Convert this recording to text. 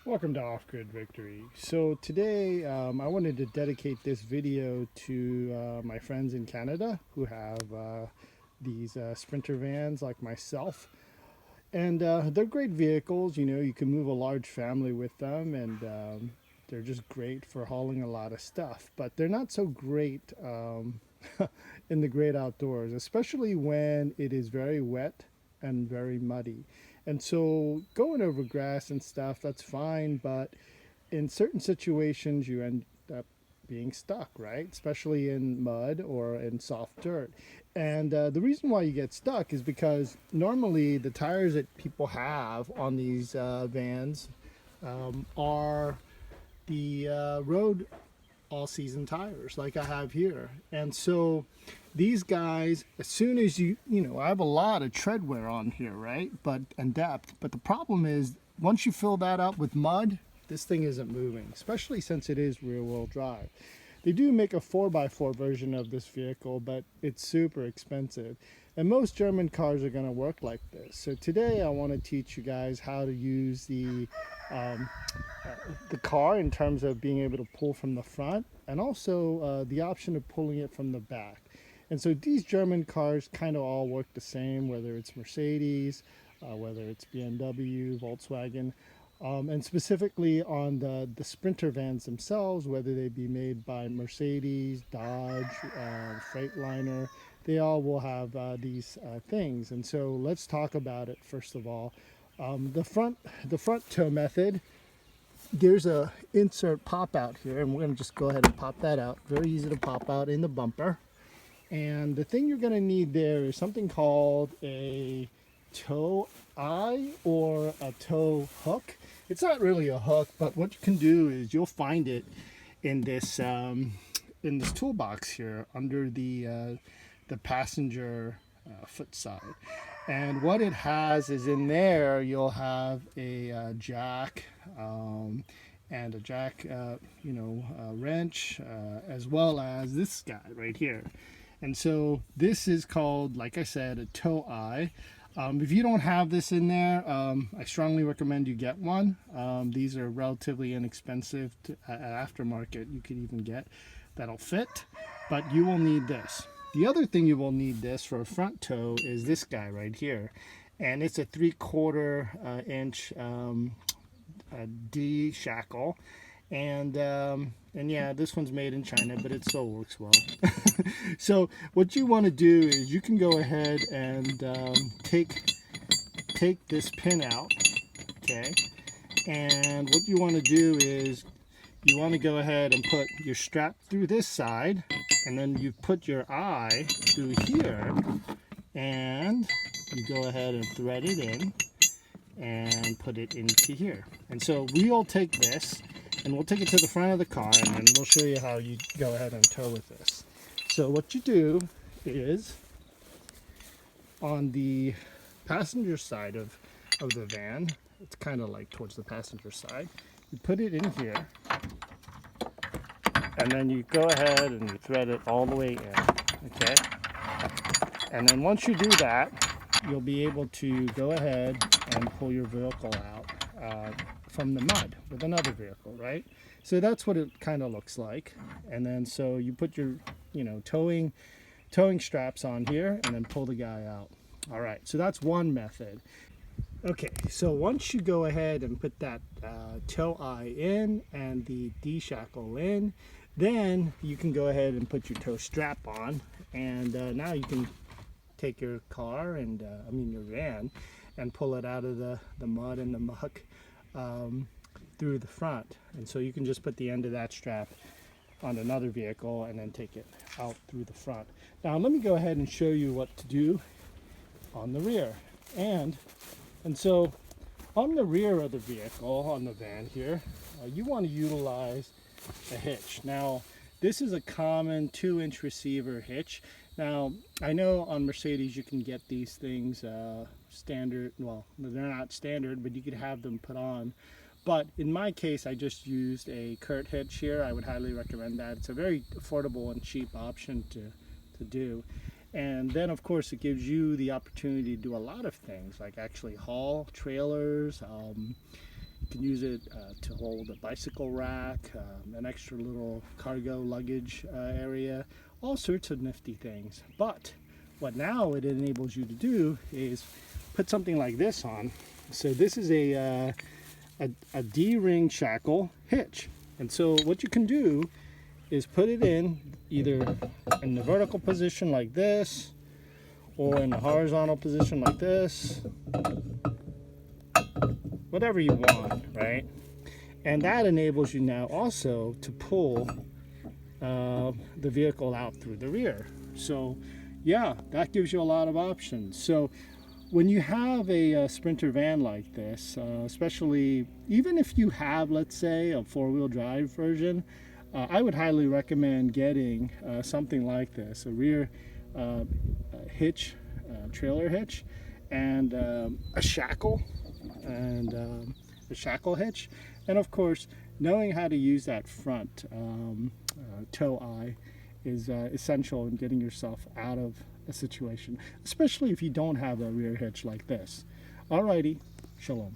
Welcome to Off-Grid Victory. So today I wanted to dedicate this video to my friends in Canada who have these Sprinter vans like myself. And they're great vehicles. You know, you can move a large family with them, and they're just great for hauling a lot of stuff. But they're not so great in the great outdoors, especially when it is very wet and very muddy. And so going over grass and stuff, that's fine, but in certain situations you end up being stuck, right? Especially in mud or in soft dirt. And the reason why you get stuck is because normally the tires that people have on these vans are the road all season tires like I have here. And so these guys, as soon as I have a lot of tread wear on here, right? And depth. But the problem is once you fill that up with mud, this thing isn't moving, especially since it is rear wheel drive. They do make a 4x4 version of this vehicle, but it's super expensive. And most German cars are going to work like this. So today I want to teach you guys how to use um, the car in terms of being able to pull from the front, and also the option of pulling it from the back. And so these German cars kind of all work the same, whether it's Mercedes, whether it's BMW, Volkswagen, and specifically on the Sprinter vans themselves, whether they be made by Mercedes, Dodge, Freightliner, they all will have these things. And so let's talk about it first of all. The front tow method, there's a insert pop out here, and we're going to just go ahead and pop that out. Very easy to pop out in the bumper. And the thing you're going to need there is something called a tow eye or a tow hook. It's not really a hook, but what you can do is you'll find it in this toolbox here under the passenger foot side. And what it has is in there you'll have a jack, and a jack wrench, as well as this guy right here. And so this is called, like I said, a tow eye. If you don't have this in there, I strongly recommend you get one. These are relatively inexpensive at aftermarket. You could even get that'll fit, but you will need this. The other thing you will need this for a front tow is this guy right here, and it's a 3/4 inch D shackle. And yeah, this one's made in China, but it still works well. So what you want to do is you can go ahead and take this pin out, okay? And what you want to do is you want to go ahead and put your strap through this side, and then you put your eye through here, and you go ahead and thread it in and put it into here. And so we'll take this and we'll take it to the front of the car, and then we'll show you how you go ahead and tow with this. So what you do is on the passenger side of the van, it's kind of like towards the passenger side, you put it in here, and then you go ahead and you thread it all the way in, okay? And then once you do that, you'll be able to go ahead and pull your vehicle out from the mud with another vehicle, right? So that's what it kind of looks like. And then so you put your, towing straps on here and then pull the guy out. All right, so that's one method. Okay, so once you go ahead and put that tow eye in and the D-shackle in, then you can go ahead and put your tow strap on, and now you can take your car and your van and pull it out of the mud and the muck through the front. And so you can just put the end of that strap on another vehicle and then take it out through the front. Now let me go ahead and show you what to do on the rear. And so on the rear of the vehicle, on the van here, you want to utilize a hitch. Now this is a common 2-inch receiver hitch. Now, I know on Mercedes you can get these things standard. Well, they're not standard, but you could have them put on. But in my case, I just used a Kurt hitch here. I would highly recommend that. It's a very affordable and cheap option to do. And then, of course, it gives you the opportunity to do a lot of things, like actually haul trailers, You can use it to hold a bicycle rack, an extra little cargo luggage area, all sorts of nifty things. But what now it enables you to do is put something like this on. So this is a D-ring shackle hitch. And so what you can do is put it in either in the vertical position like this, or in the horizontal position like this, whatever you want, right? And that enables you now also to pull the vehicle out through the rear. So yeah, that gives you a lot of options. So when you have a Sprinter van like this, especially even if you have, let's say, a four-wheel drive version, I would highly recommend getting something like this, a rear hitch, trailer hitch, and a shackle, and a shackle hitch, and of course knowing how to use that front tow eye is essential in getting yourself out of a situation, especially if you don't have a rear hitch like this. Alrighty, shalom.